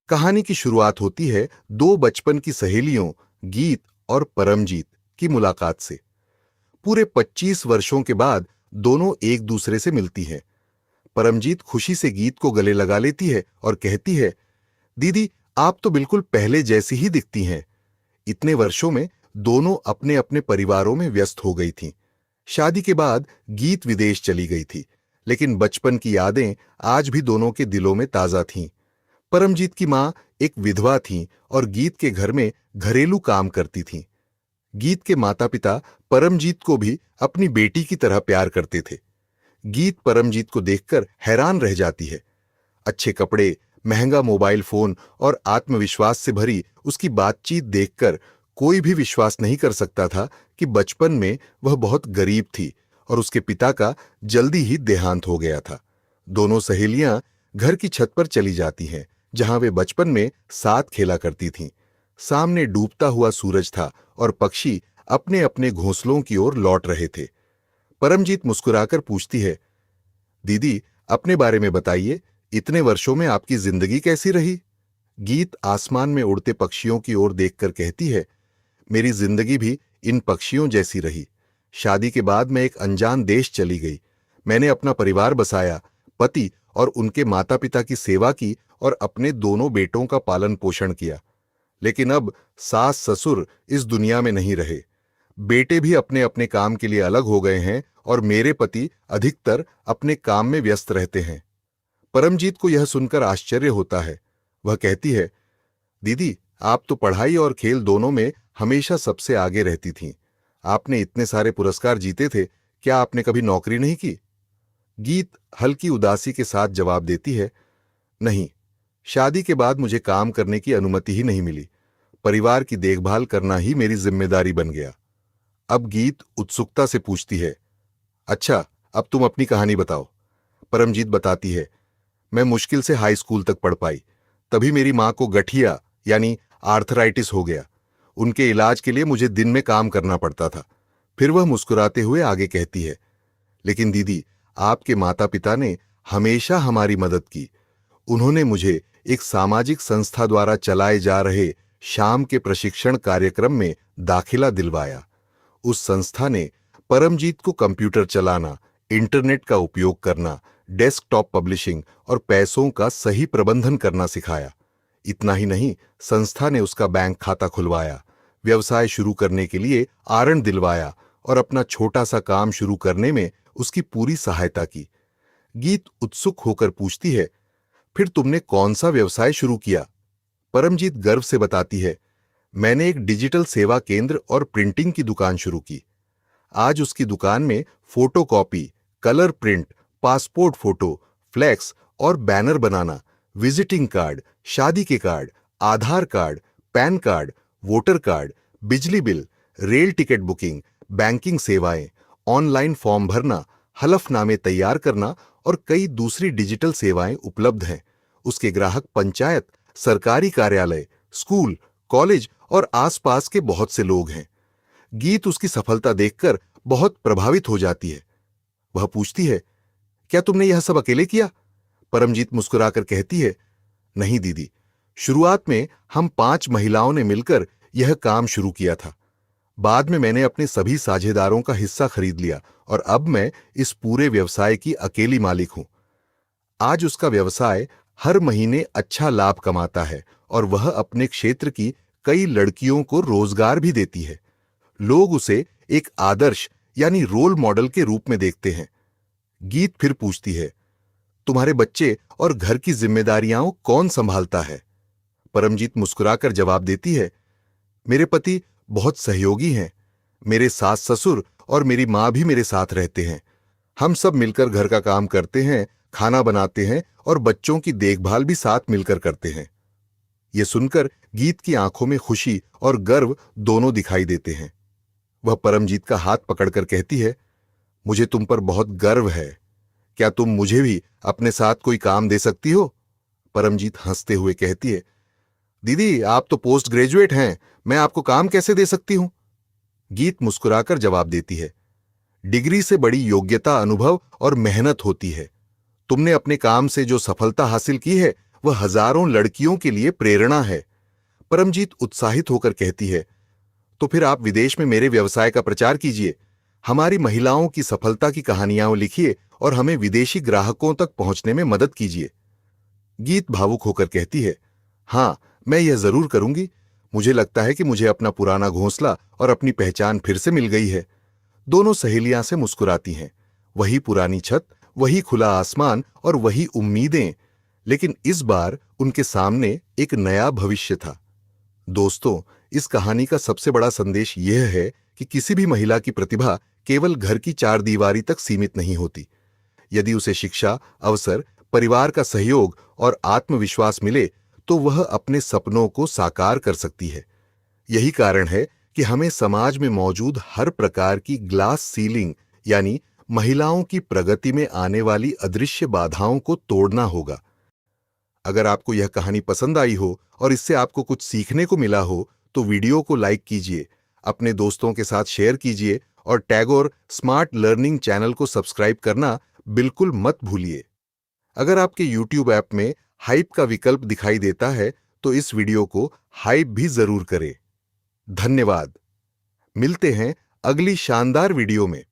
कहानी की शुरुआत होती है दो बचपन की सहेलियों गीत और परमजीत की मुलाकात से। पूरे 25 वर्षों के बाद दोनों एक दूसरे से मिलती हैं। परमजीत खुशी से गीत को गले लगा लेती है और कहती है, दीदी, आप तो बिल्कुल पहले जैसी ही दिखती हैं। इतने वर्षों में दोनों अपने अपने परिवारों में व्यस्त हो गई थीं। शादी के बाद गीत विदेश चली गई थी, लेकिन बचपन की यादें आज भी दोनों के दिलों में ताजा थीं। परमजीत की मां एक विधवा थीं और गीत के घर में घरेलू काम करती थीं। गीत के माता पिता परमजीत को भी अपनी बेटी की तरह प्यार करते थे। गीत परमजीत को देखकर हैरान रह जाती है। अच्छे कपड़े, महंगा मोबाइल फोन और आत्मविश्वास से भरी उसकी बातचीत देखकर कोई भी विश्वास नहीं कर सकता था कि बचपन में वह बहुत गरीब थी और उसके पिता का जल्दी ही देहांत हो गया था। दोनों सहेलियां घर की छत पर चली जाती हैं, जहां वे बचपन में साथ खेला करती थीं। सामने डूबता हुआ सूरज था और पक्षी अपने अपने घोंसलों की ओर लौट रहे थे। परमजीत मुस्कुराकर पूछती है, दीदी, अपने बारे में बताइए, इतने वर्षों में आपकी जिंदगी कैसी रही? गीत आसमान में उड़ते पक्षियों की ओर देखकर कहती है, मेरी जिंदगी भी इन पक्षियों जैसी रही। शादी के बाद मैं एक अनजान देश चली गई। मैंने अपना परिवार बसाया, पति और उनके माता पिता की सेवा की और अपने दोनों बेटों का पालन पोषण किया। लेकिन अब सास ससुर इस दुनिया में नहीं रहे। बेटे भी अपने अपने काम के लिए अलग हो गए हैं और मेरे पति अधिकतर अपने काम में व्यस्त रहते हैं। परमजीत को यह सुनकर आश्चर्य होता है। वह कहती है, दीदी, आप तो पढ़ाई और खेल दोनों में हमेशा सबसे आगे रहती थीं। आपने इतने सारे पुरस्कार जीते थे, क्या आपने कभी नौकरी नहीं की? गीत हल्की उदासी के साथ जवाब देती है, नहीं, शादी के बाद मुझे काम करने की अनुमति ही नहीं मिली। परिवार की देखभाल करना ही मेरी जिम्मेदारी बन गया। अब गीत उत्सुकता से पूछती है, अच्छा, अब तुम अपनी कहानी बताओ। परमजीत बताती है, मैं मुश्किल से हाई स्कूल तक पढ़ पाई। तभी मेरी मां को गठिया यानी आर्थराइटिस हो गया। उनके इलाज के लिए मुझे दिन में काम करना पड़ता था। फिर वह मुस्कुराते हुए आगे कहती है, लेकिन दीदी, आपके माता पिता ने हमेशा हमारी मदद की। उन्होंने मुझे एक सामाजिक संस्था द्वारा चलाए जा रहे शाम के प्रशिक्षण कार्यक्रम में दाखिला दिलवाया। उस संस्था ने परमजीत को कंप्यूटर चलाना, इंटरनेट का उपयोग करना, डेस्कटॉप पब्लिशिंग और पैसों का सही प्रबंधन करना सिखाया। इतना ही नहीं, संस्था ने उसका बैंक खाता खुलवाया, व्यवसाय शुरू करने के लिए आरण दिलवाया और अपना छोटा सा काम शुरू करने में उसकी पूरी सहायता की। गीत उत्सुक होकर पूछती है, फिर तुमने कौन सा व्यवसाय शुरू किया? परमजीत गर्व से बताती है, मैंने एक डिजिटल सेवा केंद्र और प्रिंटिंग की दुकान शुरू की। आज उसकी दुकान में photocopy, colour print, passport photo, flex और बैनर बनाना, विजिटिंग कार्ड, शादी के card, Aadhaar card, PAN card, voter card, बिजली bill, rail ticket booking, banking सेवाएं, ऑनलाइन फॉर्म भरना, हलफनामे तैयार करना और कई दूसरी डिजिटल सेवाएं उपलब्ध हैं। उसके ग्राहक पंचायत, सरकारी कार्यालय, स्कूल, कॉलेज और आसपास के बहुत से लोग हैं। गीत उसकी सफलता देखकर बहुत प्रभावित हो जाती है। वह पूछती है, क्या तुमने यह सब अकेले किया? परमजीत मुस्कुराकर कहती है, नहीं दीदी, शुरुआत में हम 5 महिलाओं ने मिलकर यह काम शुरू किया था। बाद में मैंने अपने सभी साझेदारों का हिस्सा खरीद लिया और अब मैं इस पूरे व्यवसाय की अकेली मालिक हूं। आज उसका व्यवसाय हर महीने अच्छा लाभ कमाता है और वह अपने क्षेत्र की कई लड़कियों को रोजगार भी देती है। लोग उसे एक आदर्श यानी रोल मॉडल के रूप में देखते हैं। गीत फिर पूछती है, तुम्हारे बच्चे और घर की जिम्मेदारियां कौन संभालता है? परमजीत मुस्कुराकर जवाब देती है, मेरे पति बहुत सहयोगी हैं। मेरे सास ससुर और मेरी मां भी मेरे साथ रहते हैं। हम सब मिलकर घर का काम करते हैं, खाना बनाते हैं और बच्चों की देखभाल भी साथ मिलकर करते हैं। यह सुनकर गीत की आंखों में खुशी और गर्व दोनों दिखाई देते हैं। वह परमजीत का हाथ पकड़कर कहती है, मुझे तुम पर बहुत गर्व है। क्या तुम मुझे भी अपने साथ कोई काम दे सकती हो? परमजीत हंसते हुए कहती है, दीदी, आप तो पोस्ट ग्रेजुएट हैं, मैं आपको काम कैसे दे सकती हूं? गीत मुस्कुराकर जवाब देती है, डिग्री से बड़ी योग्यता, अनुभव और मेहनत होती है। तुमने अपने काम से जो सफलता हासिल की है वह हजारों लड़कियों के लिए प्रेरणा है। परमजीत उत्साहित होकर कहती है, तो फिर आप विदेश में मेरे व्यवसाय का प्रचार कीजिए, हमारी महिलाओं की सफलता की कहानियां लिखिए और हमें विदेशी ग्राहकों तक पहुंचने में मदद कीजिए। गीत भावुक होकर कहती है, हाँ, मैं यह जरूर करूंगी। मुझे लगता है कि मुझे अपना पुराना घोंसला और अपनी पहचान फिर से मिल गई है। दोनों सहेलियां से मुस्कुराती हैं। वही पुरानी छत, वही खुला आसमान और वही उम्मीदें, लेकिन इस बार उनके सामने एक नया भविष्य था। दोस्तों, इस कहानी का सबसे बड़ा संदेश यह है कि किसी भी महिला की प्रतिभा केवल घर की चार दीवारी तक सीमित नहीं होती। यदि उसे शिक्षा, अवसर, परिवार का सहयोग और आत्मविश्वास मिले तो वह अपने सपनों को साकार कर सकती है। यही कारण है कि हमें समाज में मौजूद हर प्रकार की ग्लास सीलिंग यानी महिलाओं की प्रगति में आने वाली अदृश्य बाधाओं को तोड़ना होगा। अगर आपको यह कहानी पसंद आई हो और इससे आपको कुछ सीखने को मिला हो तो वीडियो को लाइक कीजिए, अपने दोस्तों के साथ शेयर कीजिए और टैगोर स्मार्ट लर्निंग चैनल को सब्सक्राइब करना बिल्कुल मत भूलिए। अगर आपके YouTube ऐप में हाइप का विकल्प दिखाई देता है तो इस वीडियो को हाइप भी जरूर करें। धन्यवाद। मिलते हैं अगली शानदार वीडियो में।